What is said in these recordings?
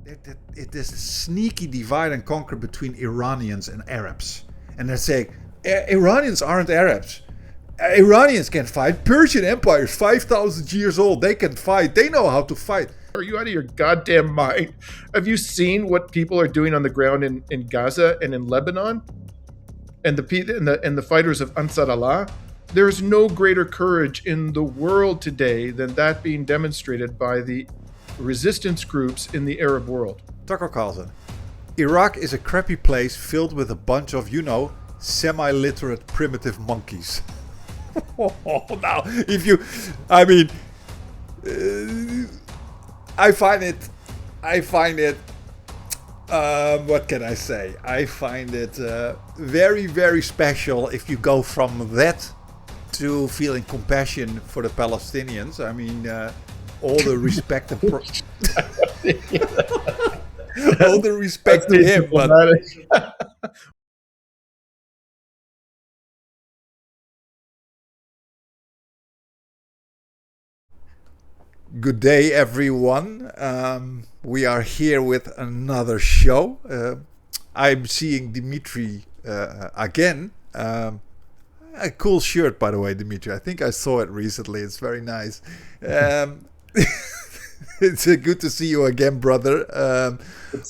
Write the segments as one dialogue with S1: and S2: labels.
S1: it is a sneaky divide and conquer between Iranians and Arabs. And they're saying, Iranians aren't Arabs. Iranians can fight. Persian Empire is 5,000 years old. They can fight. They know how to fight.
S2: Are you out of your goddamn mind? Have you seen what people are doing on the ground in Gaza and in Lebanon? And the fighters of Ansar Allah? There's no greater courage in the world today than that being demonstrated by the resistance groups in the Arab world.
S1: Tucker Carlson. Iraq is a crappy place filled with a bunch of, semi-literate primitive monkeys. Now, I find it, what can I say? I find it very, very special if you go from that to feeling compassion for the Palestinians. I mean, all the respect and all the respect to him, but good day, everyone. We are here with another show. I'm seeing Dimitri again. A cool shirt, by the way, Dimitri. I think I saw it recently. It's very nice. It's good to see you again, brother.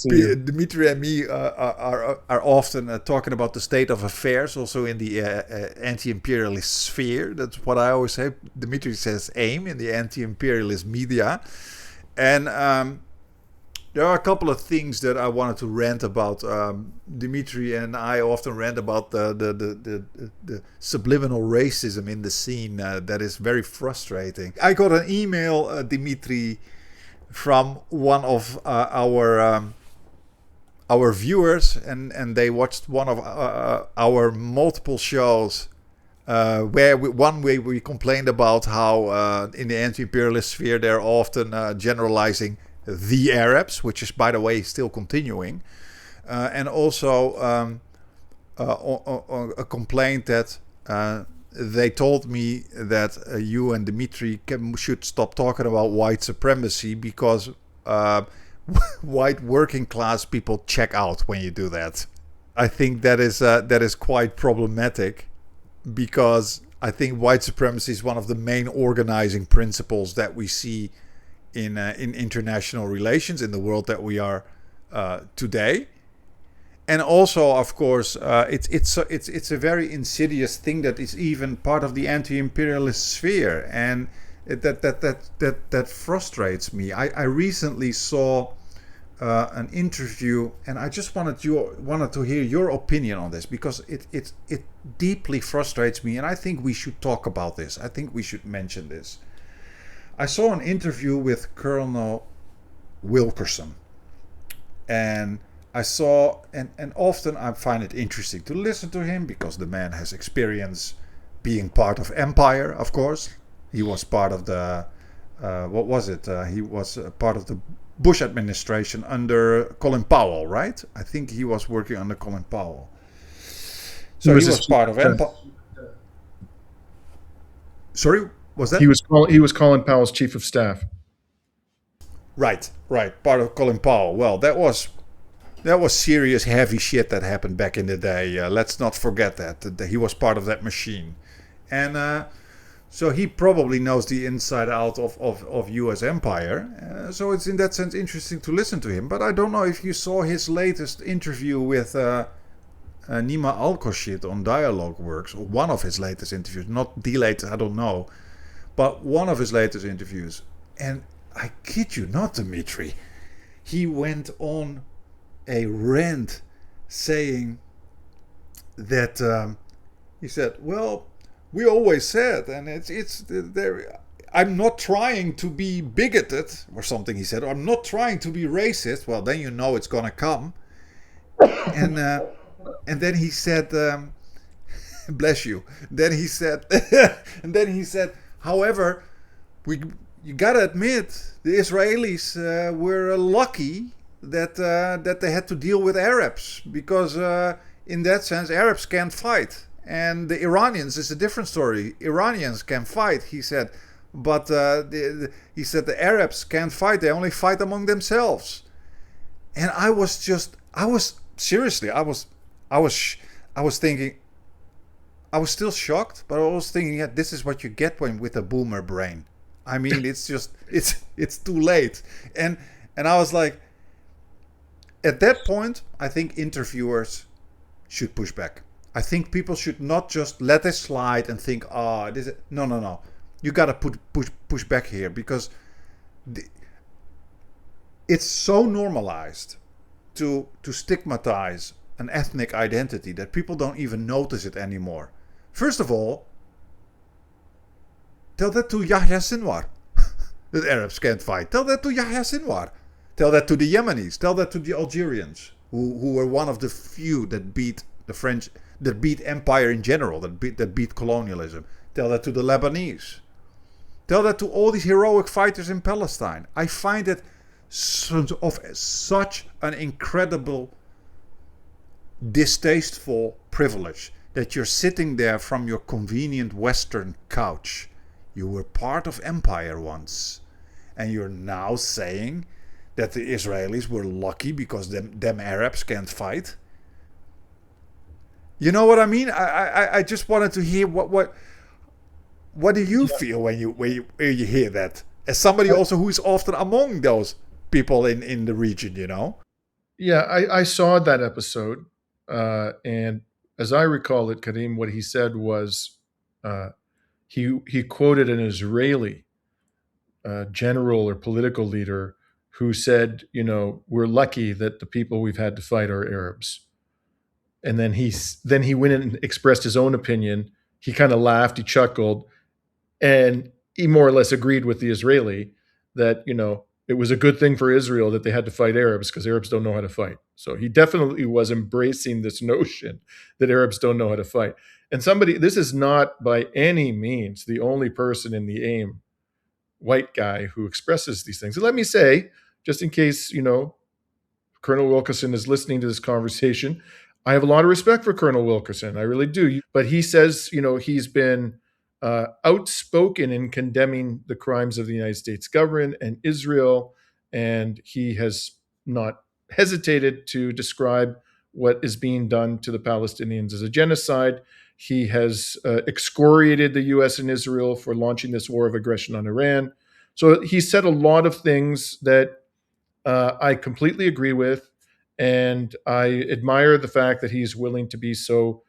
S1: Dimitri and me are often talking about the state of affairs, also in the anti-imperialist sphere. That's what I always say. Dimitri says AIM in the anti-imperialist media. And there are a couple of things that I wanted to rant about. Dimitri and I often rant about the subliminal racism in the scene that is very frustrating. I got an email, Dimitri, from one of our viewers, and they watched one of our multiple shows where we complained about how in the anti-imperialist sphere they're often generalizing the Arabs, which is, by the way, still continuing, and also a complaint that they told me that you and Dimitri should stop talking about white supremacy because white working class people check out when you do that. I think that is quite problematic, because I think white supremacy is one of the main organizing principles that we see in international relations in the world that we are today. And also, of course, it's a very insidious thing that is even part of the anti-imperialist sphere, and that frustrates me. I recently saw an interview, and I just wanted to hear your opinion on this, because it deeply frustrates me, and I think we should talk about this. I think we should mention this. I saw an interview with Colonel Wilkerson, and I saw, and often I find it interesting to listen to him, because the man has experience being part of empire, of course. He was part of the, he was part of the Bush administration under Colin Powell, right? I think he was working under Colin Powell. So he was part of empire. Sorry, was that?
S2: He was Colin Powell's chief of staff.
S1: Right, part of Colin Powell. Well, that was serious, heavy shit that happened back in the day. Let's not forget that he was part of that machine, and so he probably knows the inside out of U.S. empire. So it's in that sense interesting to listen to him. But I don't know if you saw his latest interview with Nima Al-Khoshid on Dialogue Works, or one of his latest interviews, not the latest, I don't know, but one of his latest interviews. And I kid you not, Dimitri, he went on a rant saying that he said, well, we always said, and it's there, I'm not trying to be bigoted or something, he said, I'm not trying to be racist. Well, then you know it's gonna come. And then he said, bless you, then he said however, you gotta admit, the Israelis were lucky that they had to deal with Arabs, because in that sense Arabs can't fight, and the Iranians is a different story. Iranians can fight, he said, but he said the Arabs can't fight, they only fight among themselves. And I was seriously, I was, I was thinking, I was still shocked, but I was thinking, yeah, this is what you get when with a boomer brain. I mean, it's just, it's too late. And I was like, at that point, I think interviewers should push back. I think people should not just let it slide and think, oh, this is, no. You gotta push back here, because it's so normalized to stigmatize an ethnic identity that people don't even notice it anymore. First of all, tell that to Yahya Sinwar. The Arabs can't fight. Tell that to Yahya Sinwar. Tell that to the Yemenis. Tell that to the Algerians, who were one of the few that beat the French, that beat empire in general, that beat colonialism. Tell that to the Lebanese. Tell that to all these heroic fighters in Palestine. I find it of such an incredible, distasteful privilege that you're sitting there from your convenient Western couch. You were part of empire once, and you're now saying that the Israelis were lucky because them Arabs can't fight. You know what I mean? I just wanted to hear what do you feel when you hear that? As somebody also who is often among those people in the region, you know?
S2: Yeah, I saw that episode, and as I recall it, Karim, what he said was he quoted an Israeli general or political leader who said, you know, we're lucky that the people we've had to fight are Arabs. And then he went and expressed his own opinion. He kind of laughed, he chuckled, and he more or less agreed with the Israeli that, you know, it was a good thing for Israel that they had to fight Arabs because Arabs don't know how to fight. So he definitely was embracing this notion that Arabs don't know how to fight. And this is not by any means the only person in the AIM, white guy, who expresses these things. And let me say, just in case, you know, Colonel Wilkerson is listening to this conversation, I have a lot of respect for Colonel Wilkerson. I really do. But he says, you know, he's been outspoken in condemning the crimes of the United States government and Israel, and he has not hesitated to describe what is being done to the Palestinians as a genocide. He has excoriated the U.S. and Israel for launching this war of aggression on Iran. So he said a lot of things that I completely agree with, and I admire the fact that he's willing to be so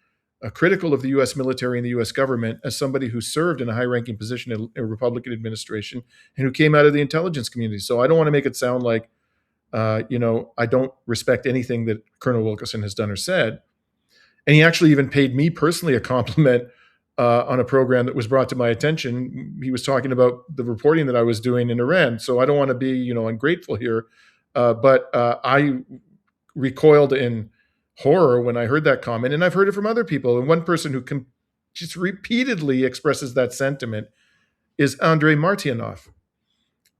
S2: critical of the U.S. military and the U.S. government as somebody who served in a high-ranking position in a Republican administration and who came out of the intelligence community. So I don't want to make it sound like, you know, I don't respect anything that Colonel Wilkerson has done or said. And he actually even paid me personally a compliment on a program that was brought to my attention. He was talking about the reporting that I was doing in Iran. So I don't want to be, you know, ungrateful here, but I recoiled in horror when I heard that comment, and I've heard it from other people. And one person who just repeatedly expresses that sentiment is Andrei Martyanov,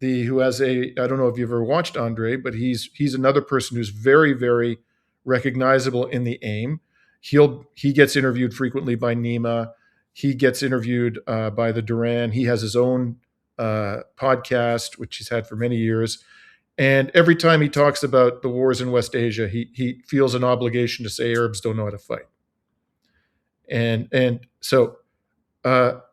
S2: who has I don't know if you've ever watched Andrei, but he's another person who's very, very recognizable in the AIM. He gets interviewed frequently by Nima. He gets interviewed by the Duran. He has his own podcast, which he's had for many years. And every time he talks about the wars in West Asia, he feels an obligation to say Arabs don't know how to fight. And so the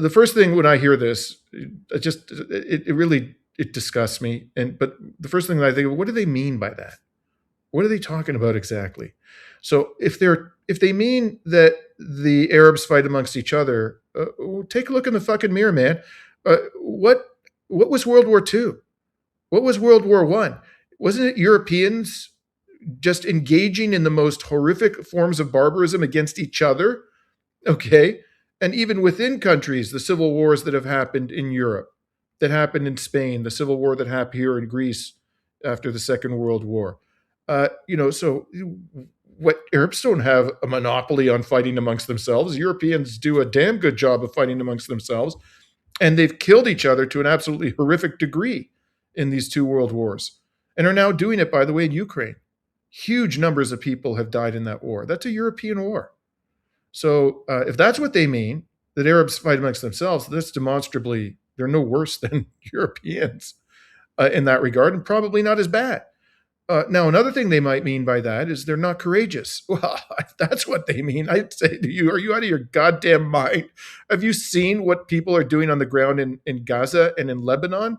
S2: first thing when I hear this, it really disgusts me. But the first thing that I think, what do they mean by that? What are they talking about exactly? So if they mean that the Arabs fight amongst each other, take a look in the fucking mirror, man. What was World War II? What was World War I? Wasn't it Europeans just engaging in the most horrific forms of barbarism against each other? Okay. And even within countries, the civil wars that have happened in Europe, that happened in Spain, the civil war that happened here in Greece after the Second World War. You know, so what, Arabs don't have a monopoly on fighting amongst themselves. Europeans do a damn good job of fighting amongst themselves. And they've killed each other to an absolutely horrific degree in these two world wars, and are now doing it, by the way, in Ukraine. Huge numbers of people have died in that war. That's a European war. So if that's what they mean, that Arabs fight amongst themselves, that's demonstrably, they're no worse than Europeans in that regard, and probably not as bad. Now, another thing they might mean by that is they're not courageous. Well, if that's what they mean, I'd say to you, are you out of your goddamn mind? Have you seen what people are doing on the ground in Gaza and in Lebanon?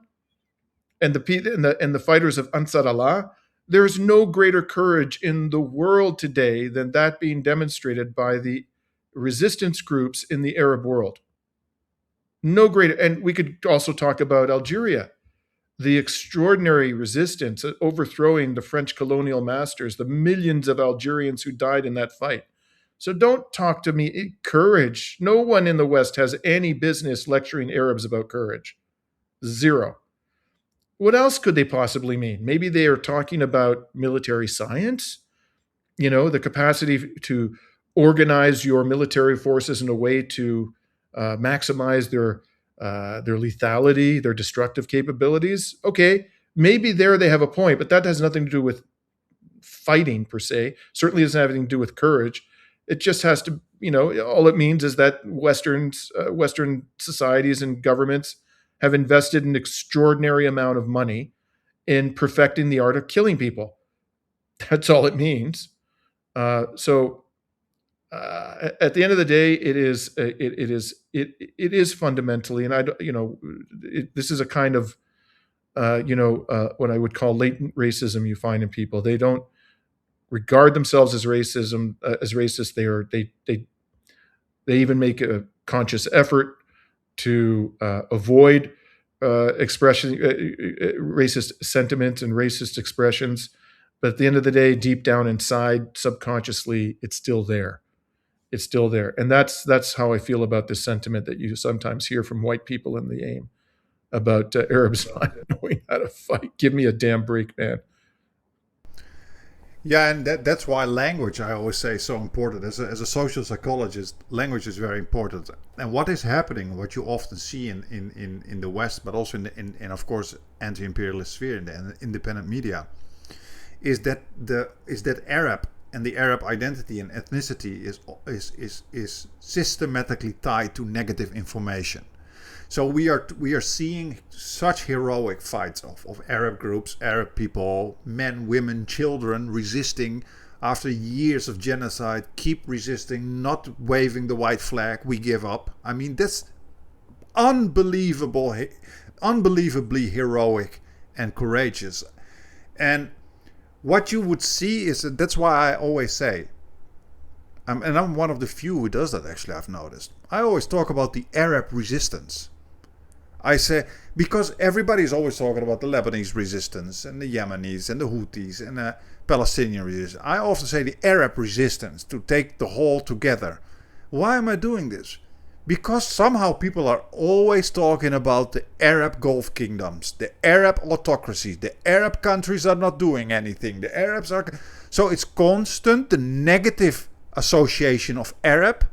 S2: And the fighters of Ansar Allah? There's no greater courage in the world today than that being demonstrated by the resistance groups in the Arab world. No greater. And we could also talk about Algeria, the extraordinary resistance at overthrowing the French colonial masters, the millions of Algerians who died in that fight. So don't talk to me. Courage. No one in the West has any business lecturing Arabs about courage. Zero. What else could they possibly mean? Maybe they are talking about military science, the capacity to organize your military forces in a way to maximize their lethality, their destructive capabilities. Okay, maybe there they have a point, but that has nothing to do with fighting per se. Certainly doesn't have anything to do with courage. It just has to, all it means is that Western societies and governments have invested an extraordinary amount of money in perfecting the art of killing people. That's all it means. So at the end of the day, it is fundamentally, and this is a kind of what I would call latent racism you find in people. They don't regard themselves as racist. They even make a conscious effort to avoid expression racist sentiments and racist expressions. But at the end of the day, deep down inside, subconsciously, it's still there. It's still there. And that's how I feel about this sentiment that you sometimes hear from white people in the AIM about Arabs not knowing how to fight. Give me a damn break, man.
S1: Yeah, and that's why language, I always say, is so important. As a social psychologist, language is very important. And what is happening, what you often see in the West, but also in of course, anti-imperialist sphere, in the independent media, is that Arab and the Arab identity and ethnicity is systematically tied to negative information. So we are seeing such heroic fights of Arab groups, Arab people, men, women, children resisting after years of genocide, keep resisting, not waving the white flag, we give up. I mean, that's unbelievably heroic and courageous. And what you would see is that's why I always say, and I'm one of the few who does that actually, I've noticed. I always talk about the Arab resistance. I say, because everybody is always talking about the Lebanese resistance and the Yemenis and the Houthis and the Palestinian resistance. I often say the Arab resistance, to take the whole together. Why am I doing this? Because somehow people are always talking about the Arab Gulf kingdoms, the Arab autocracies, the Arab countries are not doing anything. The Arabs are... So it's constant, the negative association of Arab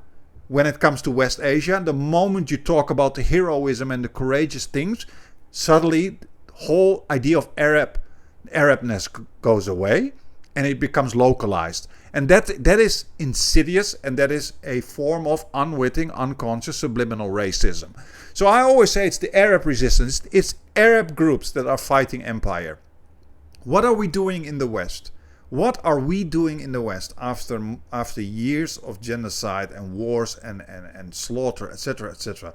S1: when it comes to West Asia. The moment you talk about the heroism and the courageous things, suddenly the whole idea of Arabness goes away and it becomes localized. And that is insidious, and that is a form of unwitting, unconscious, subliminal racism. So I always say it's the Arab resistance. It's Arab groups that are fighting empire. What are we doing in the West? What are we doing in the West after years of genocide and wars and slaughter, etc., etc.?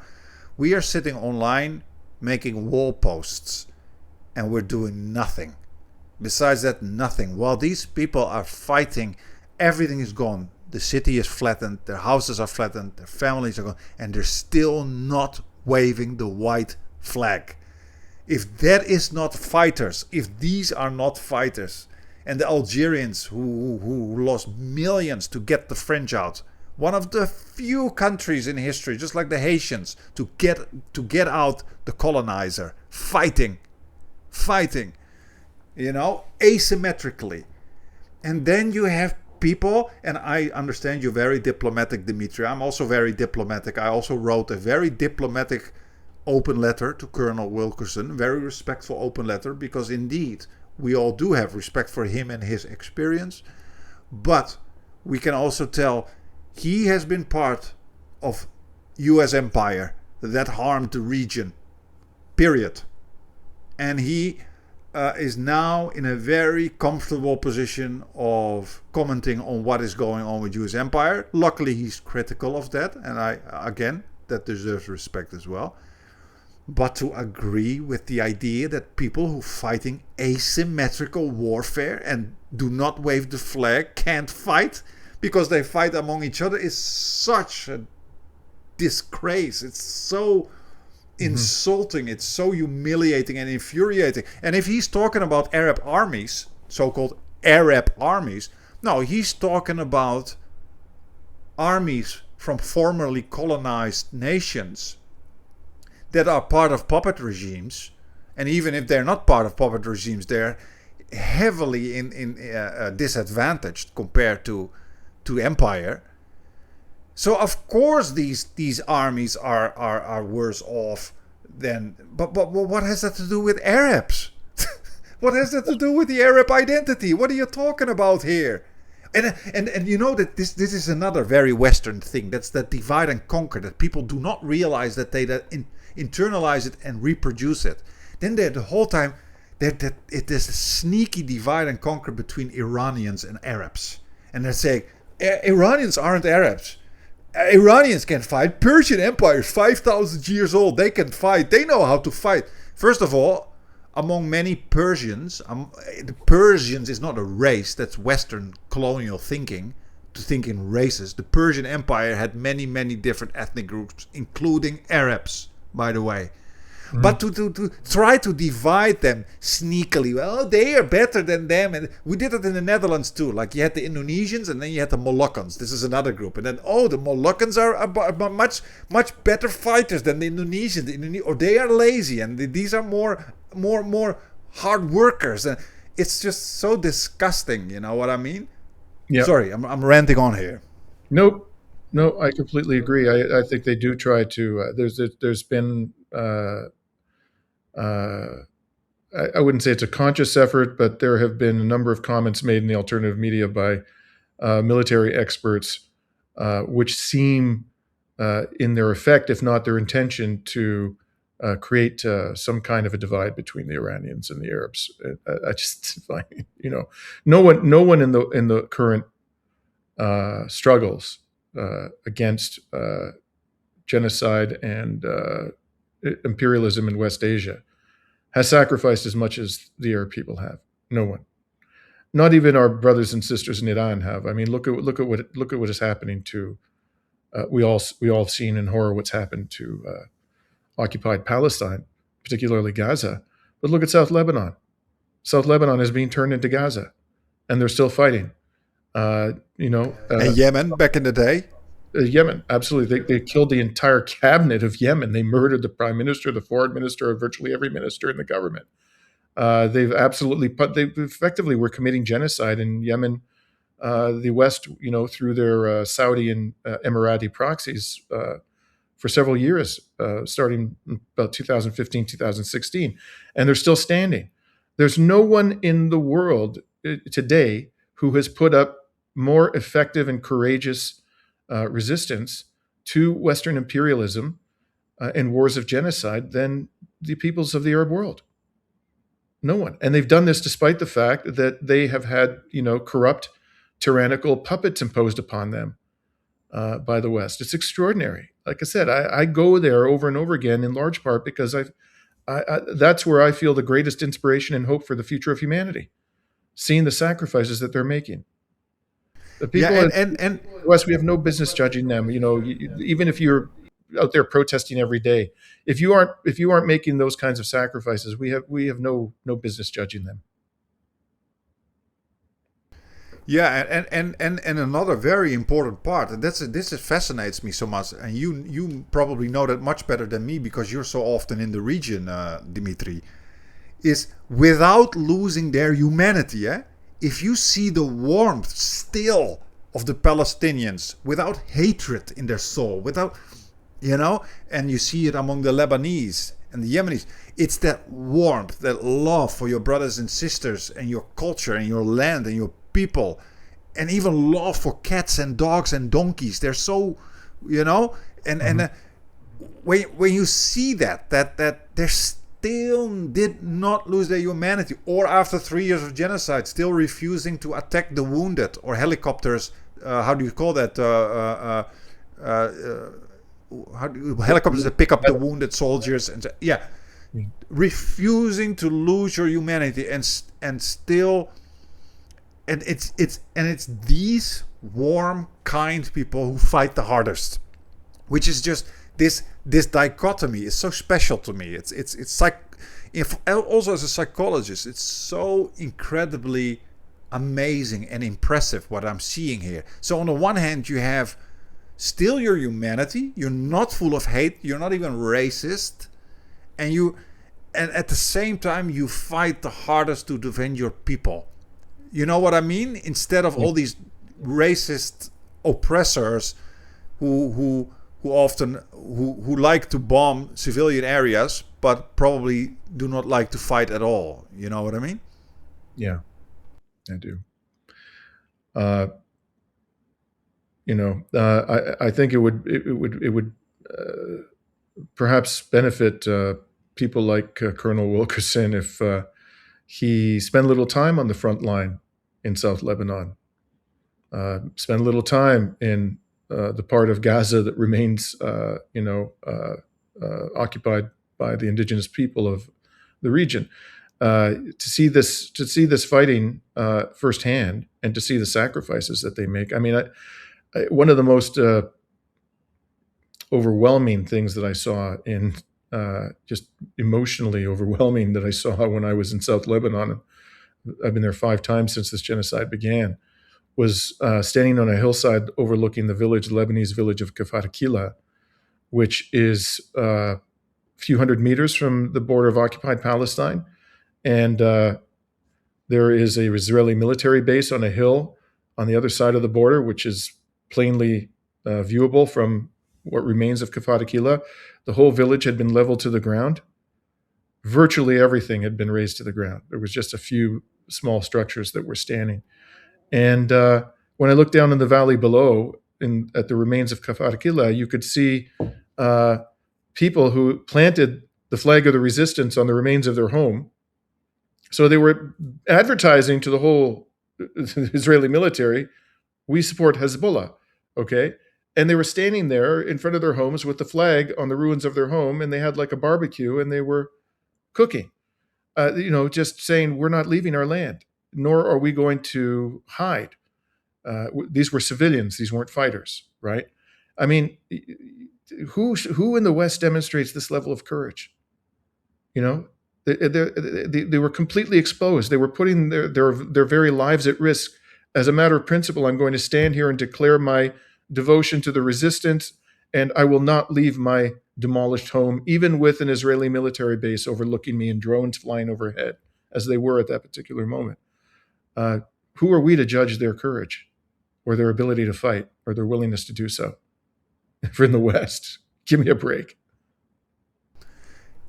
S1: We are sitting online making wall posts, and we're doing nothing. Besides that, nothing. While these people are fighting, everything is gone. The city is flattened, their houses are flattened, their families are gone, and they're still not waving the white flag. If that is not fighters, if these are not fighters, and the Algerians who lost millions to get the French out, one of the few countries in history, just like the Haitians, to get out the colonizer, fighting, asymmetrically. And then you have people, and I understand you're very diplomatic, Dimitri. I'm also very diplomatic. I also wrote a very diplomatic open letter to Colonel Wilkerson, very respectful open letter, because indeed we all do have respect for him and his experience. But we can also tell he has been part of US empire that harmed the region, period. And he is now in a very comfortable position of commenting on what is going on with U.S. empire. Luckily, he's critical of that, and that deserves respect as well. But to agree with the idea that people who fighting asymmetrical warfare and do not wave the flag can't fight because they fight among each other is such a disgrace. It's so insulting. It's so humiliating and infuriating. And if he's talking about Arab armies, so-called Arab armies, no, he's talking about armies from formerly colonized nations that are part of puppet regimes, and even if they're not part of puppet regimes, they're heavily disadvantaged compared to empire. So of course these armies are worse off than. But what has that to do with Arabs? What has that to do with the Arab identity? What are you talking about here? And you know that this is another very Western thing. That's that divide and conquer, that people do not realize that they internalize it and reproduce it. Then the whole time it is a sneaky divide and conquer between Iranians and Arabs. And they say, Iranians aren't Arabs. Iranians can fight. Persian Empire is 5,000 years old. They can fight. They know how to fight. First of all, among many Persians, the Persians is not a race. That's Western colonial thinking, to think in races. The Persian Empire had many, many different ethnic groups, including Arabs, by the way. Mm-hmm. But to try to divide them sneakily, well, they are better than them. And we did it in the Netherlands too. Like you had the Indonesians and then you had the Moluccans. This is another group. And then, the Moluccans are much better fighters than the Indonesians. Or they are lazy and these are more hard workers. And it's just so disgusting. You know what I mean? Yeah. Sorry, I'm ranting on here.
S2: Nope. No, I completely agree. I think they do try to. There's been. I wouldn't say it's a conscious effort, but there have been a number of comments made in the alternative media by military experts, which seem, in their effect, if not their intention, to create some kind of a divide between the Iranians and the Arabs. I just find, no one in the current struggles against genocide and imperialism in West Asia has sacrificed as much as the Arab people have. No one, not even our brothers and sisters in Iran have. I mean, look at what is happening to. We all have seen in horror what's happened to occupied Palestine, particularly Gaza. But look at South Lebanon. South Lebanon is being turned into Gaza, and they're still fighting.
S1: And Yemen back in the day.
S2: Yemen, absolutely. They killed the entire cabinet of Yemen. They murdered the prime minister, the foreign minister, virtually every minister in the government. They effectively were committing genocide in Yemen. The West, through their Saudi and Emirati proxies for several years, starting about 2015, 2016, and they're still standing. There's no one in the world today who has put up more effective and courageous resistance to Western imperialism and wars of genocide than the peoples of the Arab world. No one. And they've done this despite the fact that they have had, corrupt, tyrannical puppets imposed upon them by the West. It's extraordinary. Like I said, I go there over and over again in large part because that's where I feel the greatest inspiration and hope for the future of humanity, seeing the sacrifices that they're making. The people in the West, we have no business judging them. Even if you're out there protesting every day, if you aren't making those kinds of sacrifices, we have no business judging them.
S1: Yeah, and another very important part, and this fascinates me so much, and you probably know that much better than me because you're so often in the region, Dimitri, is without losing their humanity, if you see the warmth still of the Palestinians without hatred in their soul, without, and you see it among the Lebanese and the Yemenis, it's that warmth, that love for your brothers and sisters and your culture and your land and your people, and even love for cats and dogs and donkeys. They're so, when you see that they're still did not lose their humanity, or after 3 years of genocide, still refusing to attack the wounded, or helicopters. How do you call that? Helicopters that pick up the wounded soldiers, and refusing to lose your humanity, and still, and it's these warm, kind people who fight the hardest, which is just this dichotomy is so special to me. It's like, also as a psychologist, it's so incredibly amazing and impressive what I'm seeing here. So on the one hand, you have still your humanity, you're not full of hate, you're not even racist, and at the same time you fight the hardest to defend your people. You know what I mean? Instead of all these racist oppressors who often like to bomb civilian areas, but probably do not like to fight at all. You know what I mean?
S2: Yeah, I do. I think it would perhaps benefit people like Colonel Wilkerson if he spent a little time on the front line in South Lebanon, spent a little time in the part of Gaza that remains, occupied by the indigenous people of the region. To see this fighting firsthand, and to see the sacrifices that they make. I mean, one of the most overwhelming things that I saw, just emotionally overwhelming, that I saw when I was in South Lebanon, I've been there 5 times since this genocide began, was standing on a hillside overlooking the Lebanese village of Kafarakila, which is a few hundred meters from the border of occupied Palestine. And there is a Israeli military base on a hill on the other side of the border, which is plainly viewable from what remains of Kafarakila. The whole village had been leveled to the ground. Virtually everything had been razed to the ground. There was just a few small structures that were standing. And when I looked down in the valley below, at the remains of Kafarakila, you could see people who planted the flag of the resistance on the remains of their home. So they were advertising to the whole Israeli military, we support Hezbollah, okay? And they were standing there in front of their homes with the flag on the ruins of their home, and they had like a barbecue, and they were cooking, just saying, we're not leaving our land, nor are we going to hide. These were civilians, these weren't fighters, right? I mean, who in the West demonstrates this level of courage? They were completely exposed. They were putting their very lives at risk. As a matter of principle, I'm going to stand here and declare my devotion to the resistance, and I will not leave my demolished home, even with an Israeli military base overlooking me and drones flying overhead, as they were at that particular moment. Who are we to judge their courage or their ability to fight or their willingness to do so? If we're in the West, give me a break.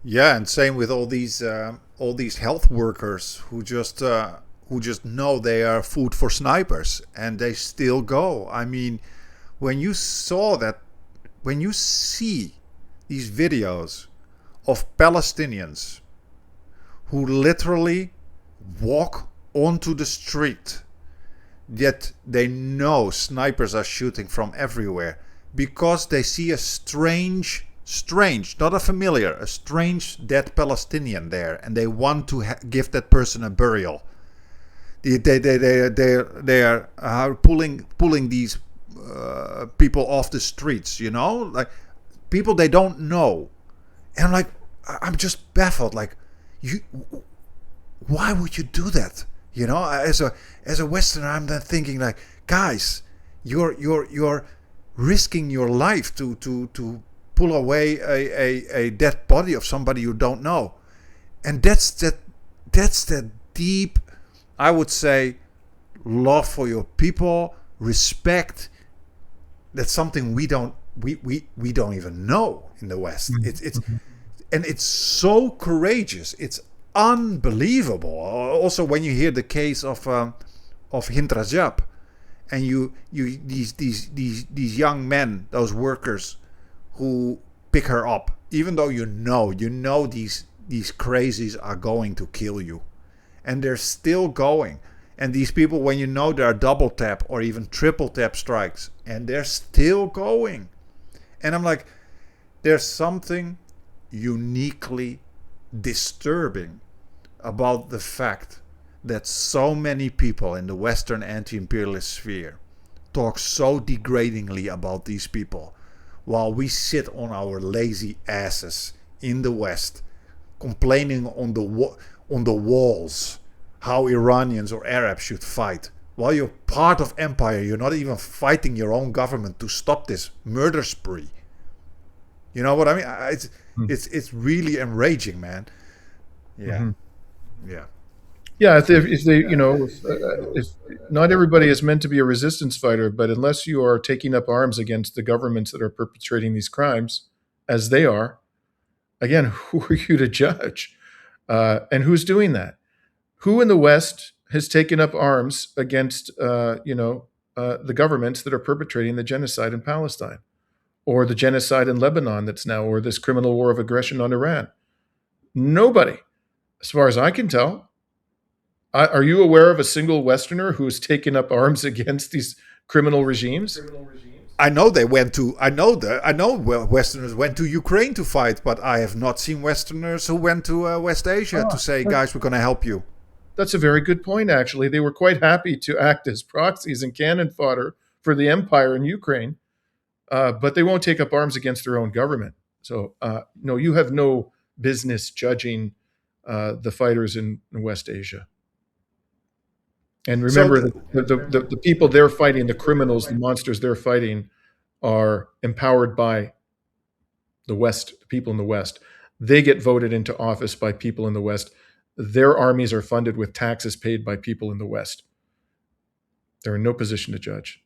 S1: Yeah, and same with all these health workers who just know they are food for snipers, and they still go. I mean, when you see these videos of Palestinians who literally walk onto the street, yet they know snipers are shooting from everywhere because they see a strange, not a familiar, a strange dead Palestinian there, and they want to give that person a burial. They are pulling these people off the streets, like people they don't know, and I'm just baffled. Like, why would you do that? As a Westerner, I'm then thinking like, guys, you're risking your life to pull away a dead body of somebody you don't know, and that's that deep, I would say, love for your people, respect. That's something we don't even know in the West. It's so courageous. It's unbelievable. Also, when you hear the case of Hind Rajab, and these young men, those workers who pick her up, even though you know these these crazies are going to kill you. And they're still going. And these people, when you know there are double tap or even triple tap strikes, and they're still going. And I'm like, there's something uniquely disturbing about the fact that so many people in the Western anti-imperialist sphere talk so degradingly about these people, while we sit on our lazy asses in the West, complaining on the walls how Iranians or Arabs should fight. While you're part of empire, you're not even fighting your own government to stop this murder spree. You know what I mean? It's really enraging, man. Yeah, yeah.
S2: Yeah, if they, if not everybody is meant to be a resistance fighter, but unless you are taking up arms against the governments that are perpetrating these crimes, as they are, again, who are you to judge? And who's doing that? Who in the West has taken up arms against, the governments that are perpetrating the genocide in Palestine, or the genocide in Lebanon that's now, or this criminal war of aggression on Iran? Nobody, as far as I can tell. Are you aware of a single Westerner who's taken up arms against these criminal regimes?
S1: I know they went to. I know Westerners went to Ukraine to fight, but I have not seen Westerners who went to West Asia to say, "Guys, we're going to help you."
S2: That's a very good point. Actually, they were quite happy to act as proxies and cannon fodder for the empire in Ukraine, but they won't take up arms against their own government. So, no, you have no business judging the fighters in West Asia. And remember, the people they're fighting, the criminals, the monsters they're fighting, are empowered by the West, the people in the West. They get voted into office by people in the West. Their armies are funded with taxes paid by people in the West. They're in no position to judge.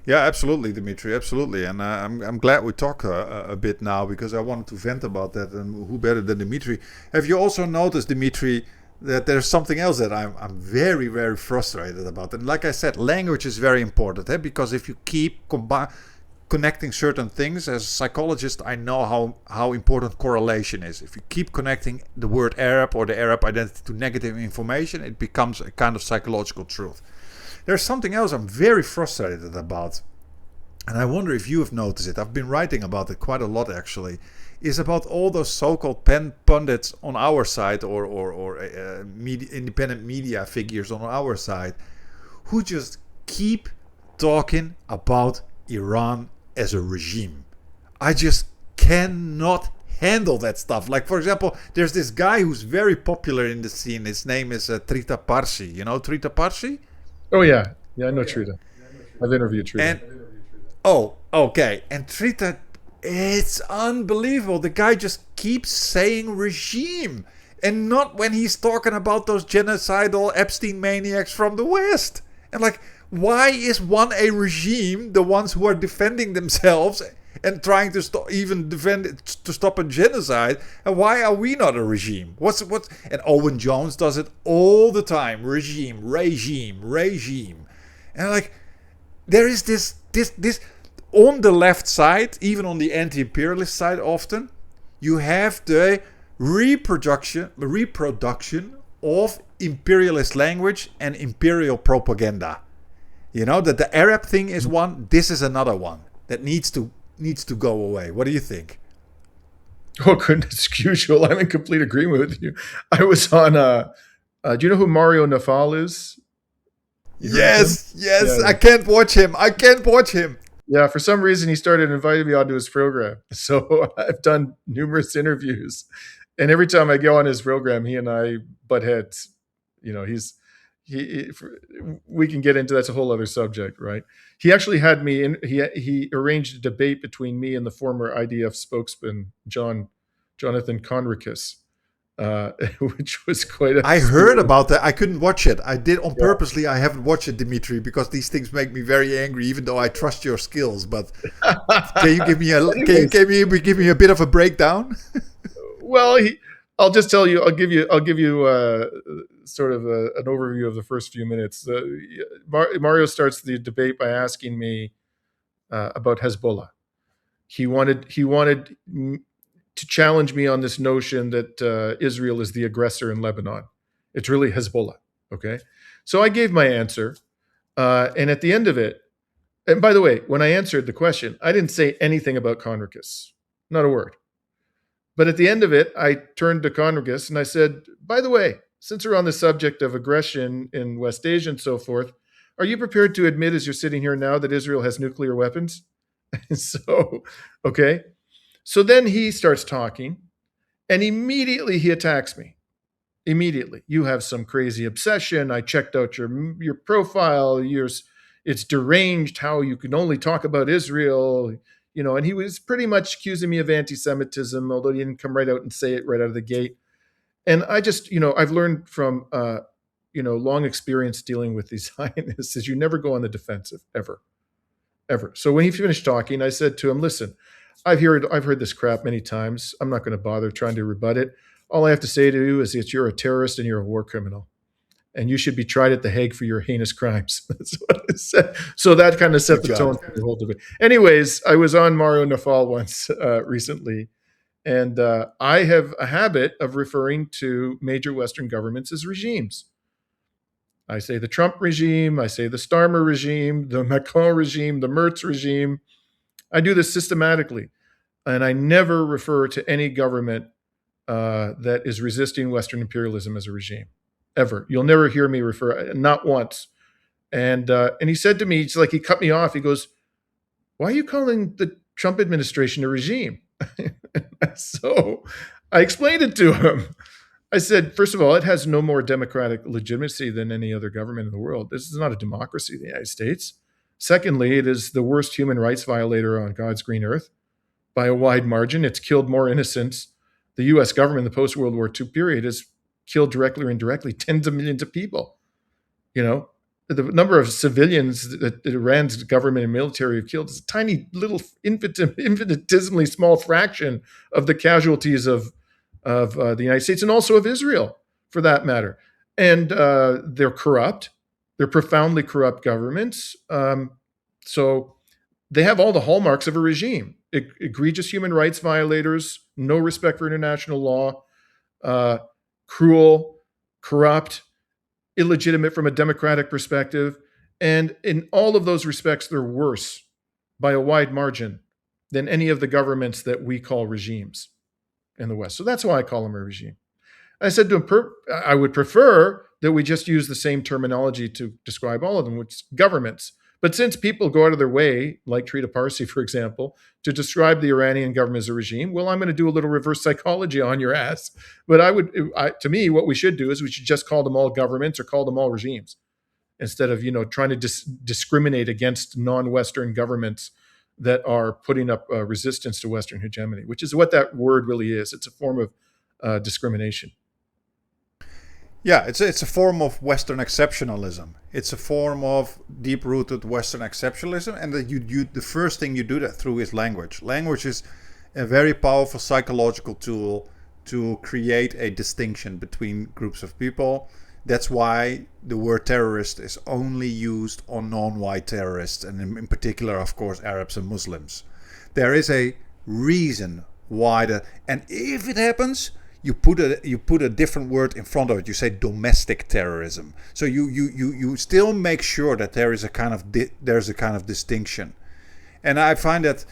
S1: Yeah, absolutely, Dimitri, absolutely. And I'm glad we talk a bit now, because I wanted to vent about that, and who better than Dimitri? Have you also noticed, Dimitri, that there's something else that I'm very, very frustrated about? And like I said, language is very important, because if you keep connecting certain things, as a psychologist, I know how important correlation is. If you keep connecting the word Arab or the Arab identity to negative information, it becomes a kind of psychological truth. There's something else I'm very frustrated about, and I wonder if you have noticed it. I've been writing about it quite a lot, actually. Is about all those so-called pundits on our side, or independent media figures on our side, who just keep talking about Iran as a regime. I just cannot handle that stuff. Like, for example, there's this guy who's very popular in the scene. His name is Trita Parsi. You know Trita Parsi?
S2: Oh, yeah. Yeah, I know Trita. I've interviewed Trita.
S1: Oh, okay. And Trita, it's unbelievable. The guy just keeps saying regime, and not when he's talking about those genocidal Epstein maniacs from the West. And like, why is one a regime, the ones who are defending themselves and trying to stop a genocide, and why are we not a regime? What's and Owen Jones does it all the time. Regime. And like, there is this on the left side, even on the anti-imperialist side, often you have the reproduction of imperialist language and imperial propaganda. You know, that the Arab thing is one, this is another one that needs to go away. What do you think?
S2: Oh, goodness, usual. I'm in complete agreement with you. I was on, do you know who Mario Nafal is?
S1: Yes. Yeah. I can't watch him.
S2: Yeah, for some reason he started inviting me onto his program. So I've done numerous interviews. And every time I go on his program, he and I butt heads. You know, we can get into, that's a whole other subject, right? He actually had me in, he arranged a debate between me and the former IDF spokesman, Jonathan Conricus, which was quite
S1: I heard about that. I couldn't watch it. I did on purposely. I haven't watched it, Dimitri, because these things make me very angry, even though I trust your skills. But can you give me a bit of a breakdown?
S2: Well, I'll just tell you. I'll give you sort of an overview of the first few minutes. Mario starts the debate by asking me about Hezbollah. He wanted to challenge me on this notion that Israel is the aggressor in Lebanon. It's really Hezbollah. Okay. So I gave my answer. And at the end of it, and by the way, when I answered the question, I didn't say anything about Conricus, not a word. But at the end of it, I turned to Conricus and I said, by the way, since we're on the subject of aggression in West Asia and so forth, are you prepared to admit as you're sitting here now that Israel has nuclear weapons? So, okay. So then he starts talking and immediately he attacks me. Immediately. You have some crazy obsession. I checked out your profile. It's deranged how you can only talk about Israel, and he was pretty much accusing me of anti-Semitism, although he didn't come right out and say it right out of the gate. And I just, I've learned from, long experience dealing with these Zionists is you never go on the defensive, ever. So when he finished talking, I said to him, listen, I've heard this crap many times. I'm not going to bother trying to rebut it. All I have to say to you is that you're a terrorist and you're a war criminal. And you should be tried at The Hague for your heinous crimes. That's what I said. So that kind of set the tone for the whole debate. Anyways, I was on Mario Nafal once recently, and I have a habit of referring to major Western governments as regimes. I say the Trump regime, I say the Starmer regime, the Macron regime, the Merz regime. I do this systematically, and I never refer to any government that is resisting Western imperialism as a regime. Ever. You'll never hear me refer, not once. And he said to me, it's like he cut me off. He goes, why are you calling the Trump administration a regime? So I explained it to him. I said, first of all, it has no more democratic legitimacy than any other government in the world. This is not a democracy in the United States. Secondly, it is the worst human rights violator on God's green earth by a wide margin. It's killed more innocents. The U.S. government in the post-World War II period has killed directly or indirectly tens of millions of people. The number of civilians that Iran's government and military have killed is a tiny little infinitesimally small fraction of the casualties of the United States and also of Israel, for that matter. And they're corrupt. They're profoundly corrupt governments. So they have all the hallmarks of a regime. Egregious human rights violators, no respect for international law, cruel, corrupt, illegitimate from a democratic perspective. And in all of those respects, they're worse by a wide margin than any of the governments that we call regimes in the West. So that's why I call them a regime. I said to him, I would prefer that we just use the same terminology to describe all of them, which is governments. But since people go out of their way, like Trita Parsi, for example, to describe the Iranian government as a regime, well, I'm going to do a little reverse psychology on your ass. But to me, what we should do is we should just call them all governments or call them all regimes instead of, trying to discriminate against non-Western governments that are putting up resistance to Western hegemony, which is what that word really is. It's a form of discrimination.
S1: Yeah, it's a form of Western exceptionalism. It's a form of deep-rooted Western exceptionalism, and that the first thing you do that through is language. Language is a very powerful psychological tool to create a distinction between groups of people. That's why the word terrorist is only used on non-white terrorists, and in particular, of course, Arabs and Muslims. There is a reason why that, and if it happens, you put a different word in front of it. You say domestic terrorism. So you still make sure that there is a kind of distinction. And I find that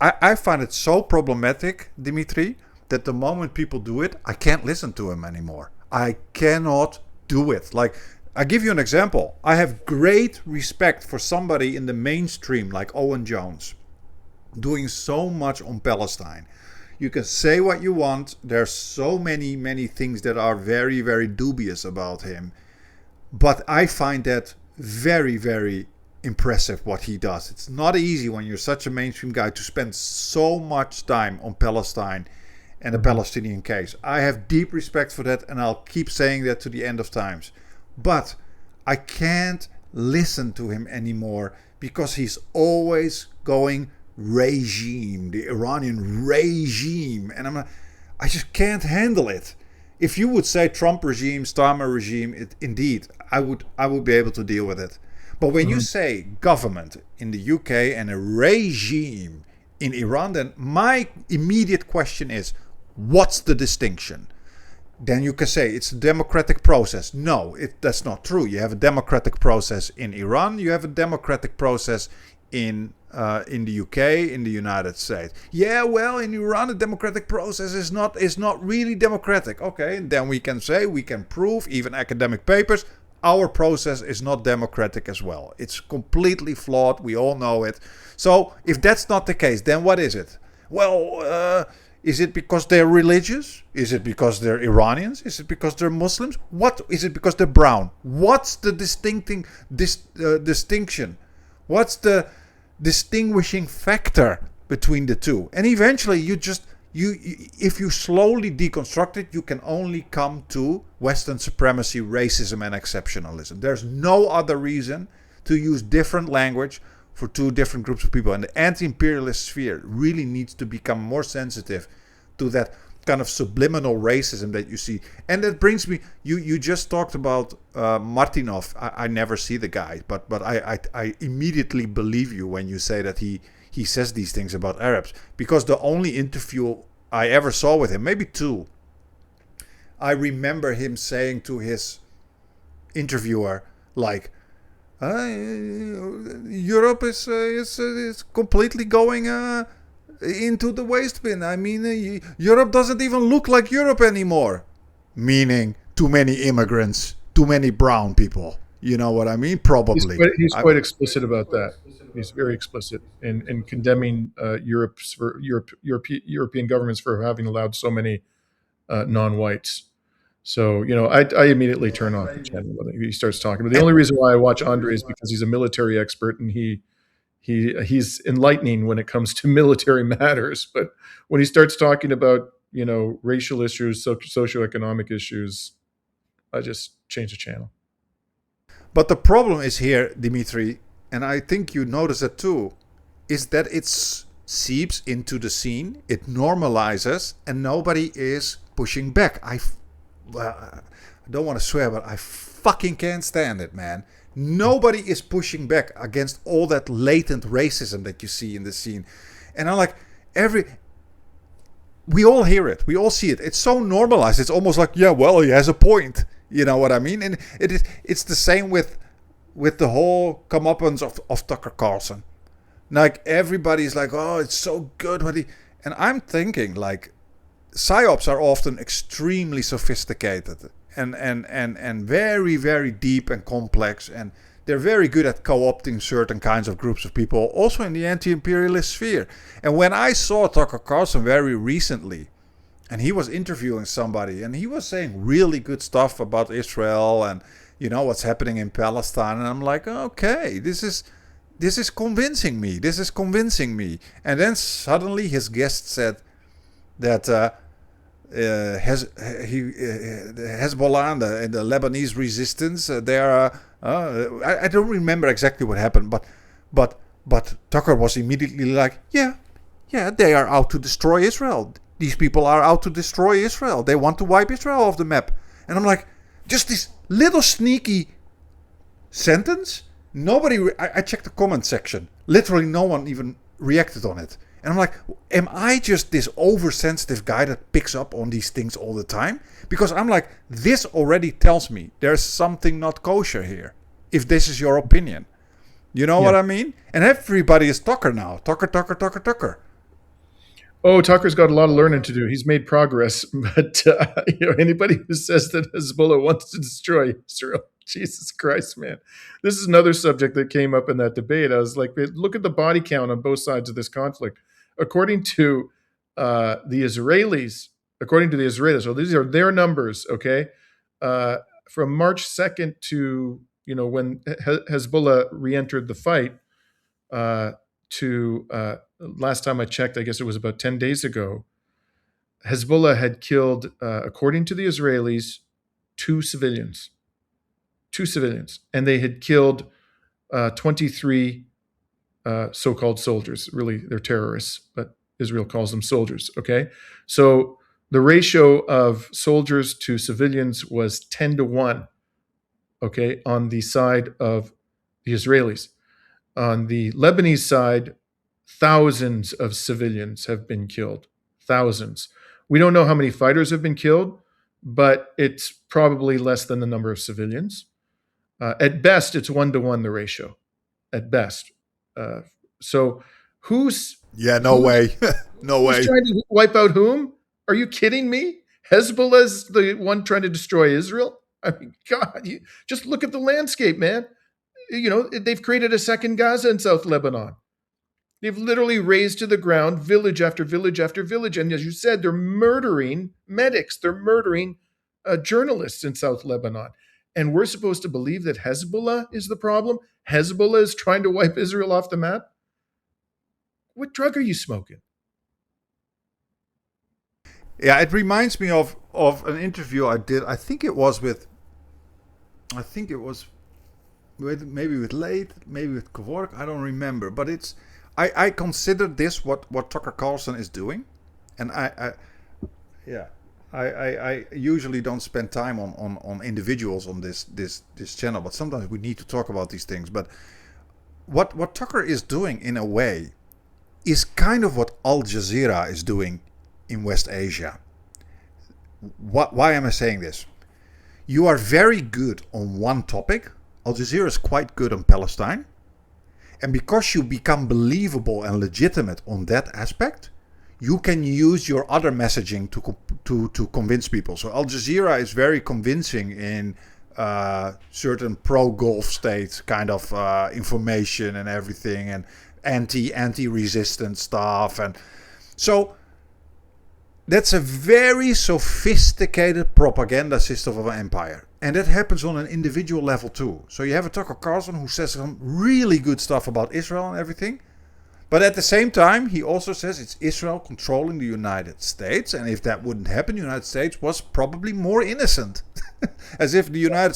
S1: I find it so problematic, Dimitri, that the moment people do it, I can't listen to them anymore. I cannot do it. Like, I give you an example. I have great respect for somebody in the mainstream like Owen Jones, doing so much on Palestine. You can say what you want. There's so many things that are very, very dubious about him. But I find that very, very impressive what he does. It's not easy when you're such a mainstream guy to spend so much time on Palestine and the Palestinian case. I have deep respect for that, and I'll keep saying that to the end of times. But I can't listen to him anymore because he's always going regime, the Iranian regime, and I just can't handle it. If you would say Trump regime, Starmer regime, indeed, I would be able to deal with it. But when you say government in the UK and a regime in Iran, then my immediate question is, what's the distinction? Then you can say it's a democratic process. No, that's not true. You have a democratic process in Iran. You have a democratic process in the UK, in the United States. Yeah, well, in Iran, the democratic process is not really democratic. Okay, and then we can say, we can prove, even academic papers, our process is not democratic as well. It's completely flawed. We all know it. So if that's not the case, then what is it? Well, is it because they're religious? Is it because they're Iranians? Is it because they're Muslims? What is it because they're brown? What's the distinction? What's the distinguishing factor between the two? And eventually, if you slowly deconstruct it, you can only come to Western supremacy, racism, and exceptionalism. There's no other reason to use different language for two different groups of people. And the anti-imperialist sphere really needs to become more sensitive to that kind of subliminal racism that you see. And that brings me, you just talked about Martinov. I never see the guy, but I immediately believe you when you say that he says these things about Arabs, because the only interview I ever saw with him, maybe two, I remember him saying to his interviewer, like, Europe is completely going into the waste bin. I mean, Europe doesn't even look like Europe anymore. Meaning, too many immigrants, too many brown people. You know what I mean? Probably.
S2: He's quite explicit about that. He's very explicit in condemning European governments for having allowed so many non-whites. So, I immediately turn off the channel when he starts talking. But the only reason why I watch Andre is because he's a military expert, and he's enlightening when it comes to military matters. But when he starts talking about, racial issues, socioeconomic issues, I just change the channel.
S1: But the problem is here, Dimitri, and I think you notice it too, is that it seeps into the scene, it normalizes, and nobody is pushing back. I don't want to swear, but I fucking can't stand it, man. Nobody is pushing back against all that latent racism that you see in the scene. And I'm like, we all hear it. We all see it. It's so normalized. It's almost like, yeah, well, he has a point. You know what I mean? And it's the same with the whole comeuppance of Tucker Carlson. Like, everybody's like, oh, it's so good. And I'm thinking, like, psyops are often extremely sophisticated and very, very deep and complex, and they're very good at co-opting certain kinds of groups of people, also in the anti-imperialist sphere. And when I saw Tucker Carlson very recently, and he was interviewing somebody, and he was saying really good stuff about Israel and what's happening in Palestine, and I'm like, okay, this is convincing me. This is convincing me. And then suddenly his guest said that Hezbollah and the Lebanese resistance, they are. I don't remember exactly what happened, but Tucker was immediately like, yeah, they are out to destroy Israel. These people are out to destroy Israel. They want to wipe Israel off the map. And I'm like, just this little sneaky sentence. I checked the comment section. Literally no one even reacted on it. And I'm like, am I just this oversensitive guy that picks up on these things all the time? Because I'm like, this already tells me there's something not kosher here, if this is your opinion. You know what I mean? And everybody is Tucker now. Tucker.
S2: Oh, Tucker's got a lot of learning to do. He's made progress. But anybody who says that Hezbollah wants to destroy Israel, Jesus Christ, man. This is another subject that came up in that debate. I was like, look at the body count on both sides of this conflict. According to the Israelis, so these are their numbers, okay? From March 2nd to, when Hezbollah re-entered the fight, to last time I checked, I guess it was about 10 days ago, Hezbollah had killed, according to the Israelis, two civilians. And they had killed 23 so-called soldiers. Really, they're terrorists, but Israel calls them soldiers, okay? So the ratio of soldiers to civilians was 10-1, okay, on the side of the Israelis. On the Lebanese side, thousands of civilians have been killed. Thousands. We don't know how many fighters have been killed, but it's probably less than the number of civilians. At best, it's 1-to-1 the ratio. At best. So who's
S1: no way. No
S2: who's
S1: way.
S2: trying to wipe out whom? Are you kidding me? Hezbollah's the one trying to destroy Israel? I mean, God, just look at the landscape, man. They've created a second Gaza in South Lebanon. They've literally razed to the ground village after village after village. And as you said, they're murdering medics. They're murdering journalists in South Lebanon. And we're supposed to believe that Hezbollah is the problem? Hezbollah is trying to wipe Israel off the map? What drug are you smoking?
S1: Yeah, it reminds me of an interview I did. I think it was maybe with Late, maybe with Kevork. I don't remember. But I consider this what Tucker Carlson is doing. And I usually don't spend time on individuals on this channel, but sometimes we need to talk about these things. But what Tucker is doing in a way is kind of what Al Jazeera is doing in West Asia. Why am I saying this? You are very good on one topic. Al Jazeera is quite good on Palestine. And because you become believable and legitimate on that aspect, you can use your other messaging to convince people. So Al Jazeera is very convincing in certain pro-Gulf states kind of information and everything, and anti-resistance stuff. And so that's a very sophisticated propaganda system of an empire. And that happens on an individual level too. So you have a Tucker Carlson who says some really good stuff about Israel and everything. But at the same time, he also says it's Israel controlling the United States. And if that wouldn't happen, the United States was probably more innocent. as if the United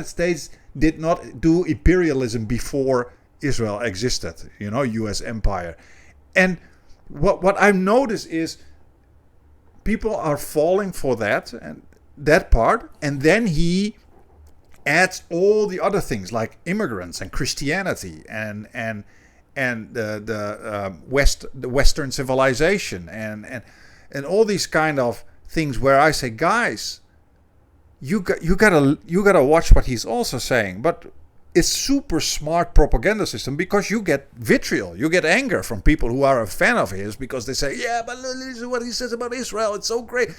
S1: States did not do imperialism before Israel existed, U.S. empire. And what I've noticed is people are falling for that part, and then he adds all the other things like immigrants and Christianity and the Western civilization and all these kind of things where I say, guys, you gotta watch what he's also saying. But it's super smart propaganda system, because you get vitriol, you get anger from people who are a fan of his, because they say, yeah, but this is what he says about Israel, it's so great.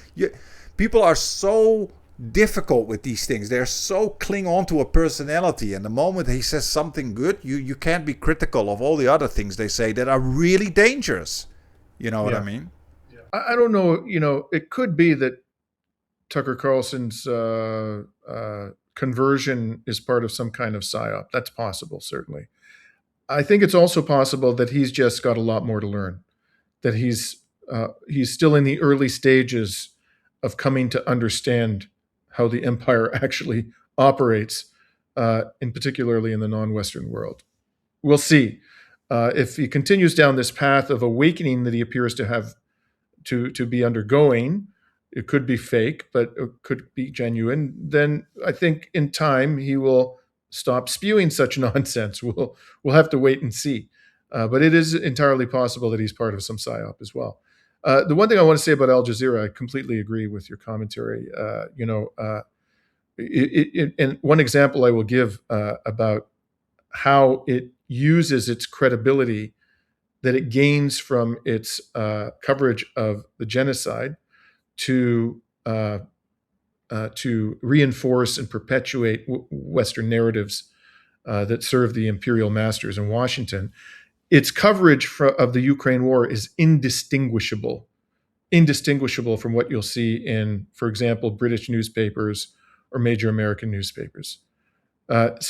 S1: People are so difficult with these things. They're so cling on to a personality, and the moment he says something good, you can't be critical of all the other things they say that are really dangerous. You know what I mean?
S2: Yeah. I don't know. It could be that Tucker Carlson's conversion is part of some kind of psyop. That's possible, certainly. I think it's also possible that he's just got a lot more to learn, that he's still in the early stages of coming to understand how the empire actually operates, particularly in the non-Western world. We'll see. If he continues down this path of awakening that he appears to have to be undergoing, it could be fake, but it could be genuine, then I think in time he will stop spewing such nonsense. We'll have to wait and see. But it is entirely possible that he's part of some psyop as well. The one thing I want to say about Al Jazeera, I completely agree with your commentary. And one example I will give about how it uses its credibility that it gains from its coverage of the genocide to reinforce and perpetuate Western narratives that serve the imperial masters in Washington. Its coverage of the Ukraine war is indistinguishable from what you'll see in, for example, British newspapers or major American newspapers. And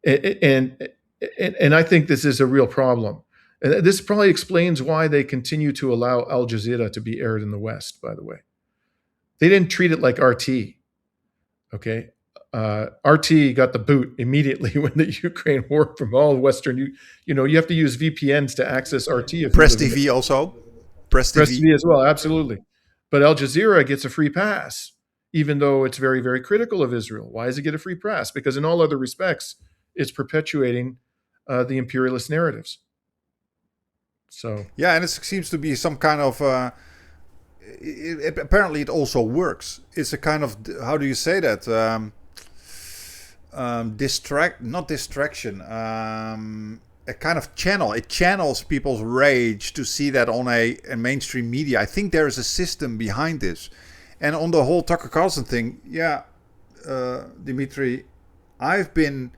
S2: I think this is a real problem. And this probably explains why they continue to allow Al Jazeera to be aired in the West, by the way. They didn't treat it like RT, okay? RT got the boot immediately when the Ukraine war from all Western, you have to use VPNs to access RT.
S1: Press TV also. Press
S2: TV as well, absolutely. But Al Jazeera gets a free pass, even though it's very, very critical of Israel. Why does it get a free pass? Because in all other respects, it's perpetuating the imperialist narratives. So
S1: Yeah, and it seems to be some kind of. Apparently, it also works. It's a kind of, how do you say that? Not distraction. A kind of channel. It channels people's rage to see that on a mainstream media. I think there is a system behind this. And on the whole Tucker Carlson thing, yeah, Dimitri, I've been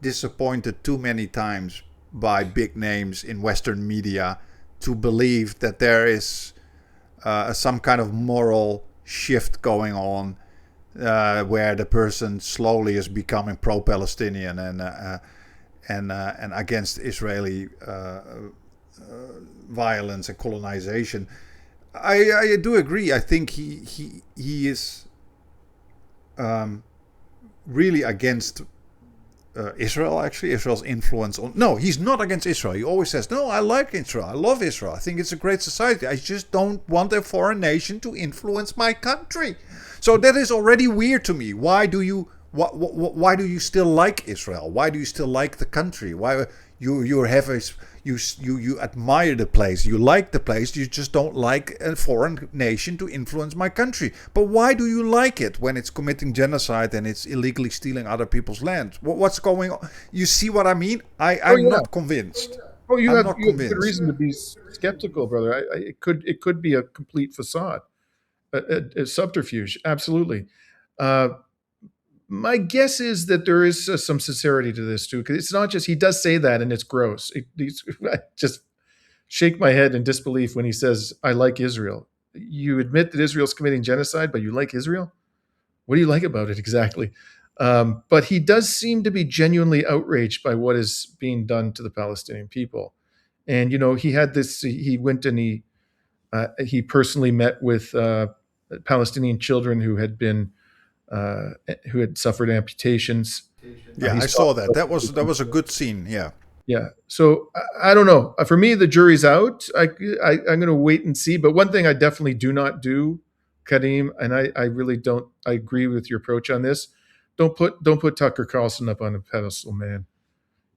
S1: disappointed too many times by big names in Western media to believe that there is some kind of moral shift going on where the person slowly is becoming pro-Palestinian and against Israeli violence and colonization. I do agree. I think he is really against Israel, actually. Israel's influence on... No, he's not against Israel. He always says, no, I like Israel. I love Israel. I think it's a great society. I just don't want a foreign nation to influence my country. So that is already weird to me. Why do you still like Israel? Why do you still like the country? Why you admire the place, you like the place, you just don't like a foreign nation to influence my country. But why do you like it when it's committing genocide and it's illegally stealing other people's land? What's going on? You see what I mean? I'm not convinced.
S2: Oh, you
S1: I'm
S2: have
S1: not
S2: you have good
S1: convinced.
S2: reason to be skeptical, brother. It could be a complete facade, a subterfuge. Absolutely. Uh, my guess is that there is some sincerity to this too, because it's not just he does say that and it's gross. I just shake my head in disbelief when he says, "I like Israel." You admit that Israel's committing genocide, but you like Israel? What do you like about it exactly? But he does seem to be genuinely outraged by what is being done to the Palestinian people. And he had this. He went and he personally met with Palestinian children uh, who had suffered amputations.
S1: Yeah, I
S2: He's
S1: saw
S2: talked
S1: that.
S2: about
S1: That was a good scene. Yeah.
S2: yeah. So I don't know. For me, the jury's out. I'm going to wait and see. But one thing I definitely do not do, Karim, and I really don't. I agree with your approach on this. Don't put Tucker Carlson up on a pedestal, man.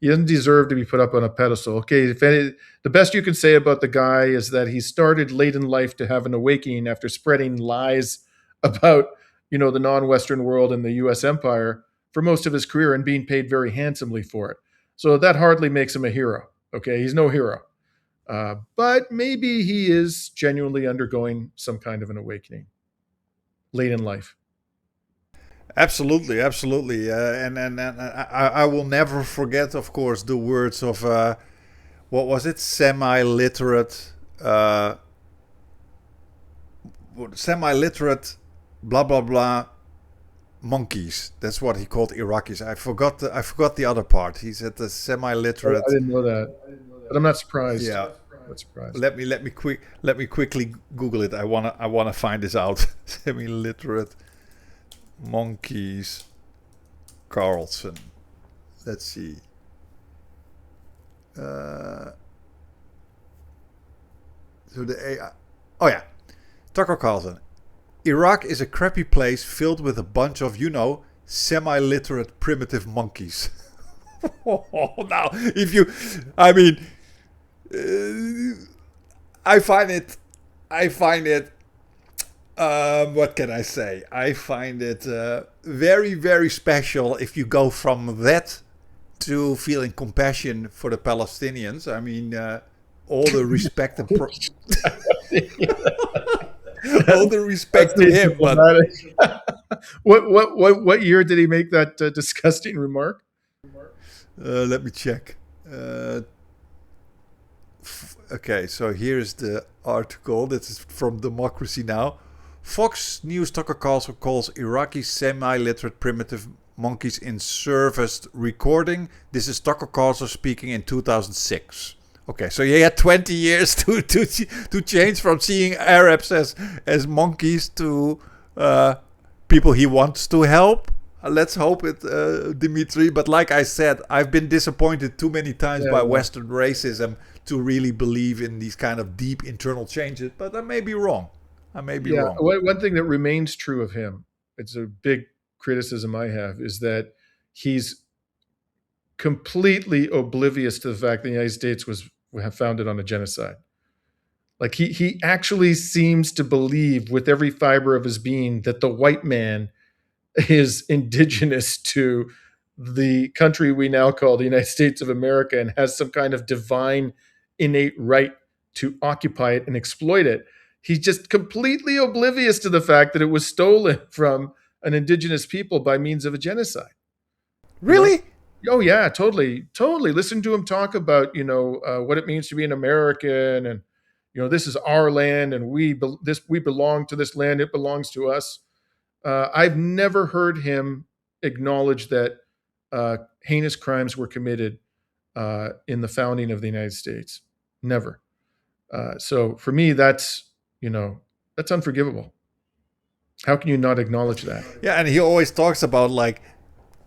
S2: He doesn't deserve to be put up on a pedestal. Okay, the best you can say about the guy is that he started late in life to have an awakening after spreading lies about the non-Western world and the U.S. empire for most of his career and being paid very handsomely for it. So that hardly makes him a hero. Okay, he's no hero, but maybe he is genuinely undergoing some kind of an awakening late in life.
S1: Absolutely, absolutely, and I will never forget, of course, the words of what was it, semi-literate, blah blah blah, monkeys. That's what he called Iraqis. I forgot the other part. He said the
S2: I
S1: semi-literate.
S2: didn't know that, but I'm not surprised.
S1: Yeah,
S2: I'm not surprised.
S1: let me quickly Google it. I wanna find this out. Semi-literate monkeys. Carlson. Let's see. Uh, so the AI. Oh yeah, Tucker Carlson. Iraq is a crappy place filled with a bunch of, semi-literate primitive monkeys. Now, if you, I mean, I find it. What can I say? I find it very, very special if you go from that to feeling compassion for the Palestinians. I mean, all the respect and all the
S2: That's
S1: respect to
S2: being
S1: him, but
S2: diplomatic. What year did he make that disgusting remark?
S1: let me check. Okay, so here's the article. This is from Democracy Now! Fox News Tucker Carlson calls Iraqi semi-literate primitive monkeys in serviced recording. This is Tucker Carlson speaking in 2006. Okay, so he had 20 years to change from seeing Arabs as monkeys to people he wants to help. Let's hope it, Dimitri. But like I said, I've been disappointed too many times by
S2: Yeah.
S1: Western racism to really believe in these kind of deep internal changes. But I may be wrong. I may be
S2: Yeah.
S1: wrong.
S2: One thing that remains true of him, it's a big criticism I have, is that he's completely oblivious to the fact that the United States was have founded on a genocide. Like he actually seems to believe with every fiber of his being that the white man is indigenous to the country we now call the United States of America and has some kind of divine innate right to occupy it and exploit it. He's just completely oblivious to the fact that it was stolen from an indigenous people by means of a genocide.
S1: Really?
S2: Oh yeah, totally. Listen to him talk about what it means to be an American, and this is our land, and we belong to this land. It belongs to us. I've never heard him acknowledge that heinous crimes were committed in the founding of the United States. Never. So for me, that's unforgivable. How can you not acknowledge that?
S1: Yeah, and he always talks about like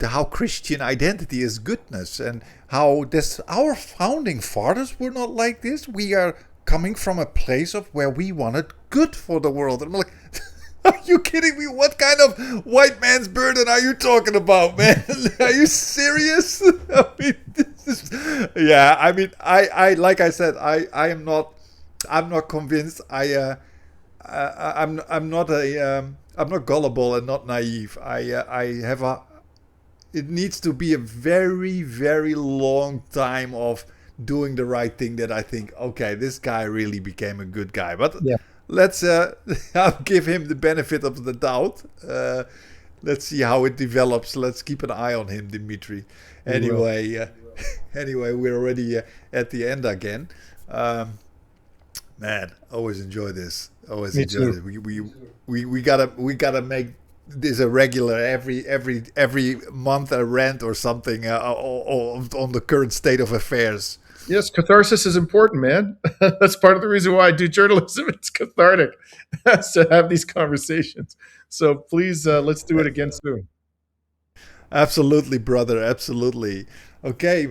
S1: how Christian identity is goodness, and how our founding fathers were not like this. We are coming from a place of where we wanted good for the world. And I'm like, are you kidding me? What kind of white man's burden are you talking about, man? Are you serious? I mean, yeah. I mean, I like I said, I'm not convinced. I'm not gullible and not naive. It needs to be a very, very long time of doing the right thing that I think, okay, this guy really became a good guy. But
S2: yeah.
S1: Let's I'll give him the benefit of the doubt. Let's see how it develops. Let's keep an eye on him, Dimitri. Anyway, we're already at the end again. Man, always enjoy this. Always
S2: Me
S1: enjoy
S2: too.
S1: it. We gotta make this a regular every month a rant or something on the current state of affairs.
S2: Yes, catharsis is important, man. That's part of the reason why I do journalism. It's cathartic to have these conversations. So please, let's do it again soon.
S1: Absolutely, brother. Absolutely. Okay,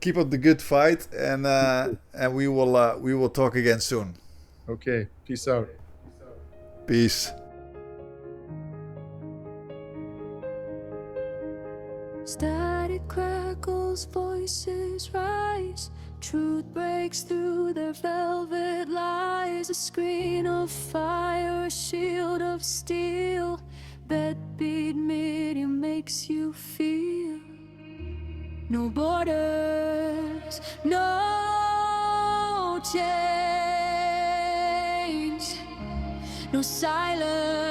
S1: keep up the good fight, and we will talk again soon.
S2: Okay, peace out.
S1: Peace.
S3: Static crackles, voices rise. Truth breaks through their velvet lies. A screen of fire, a shield of steel. Bedbeat medium makes you feel. No borders, no change, no silence.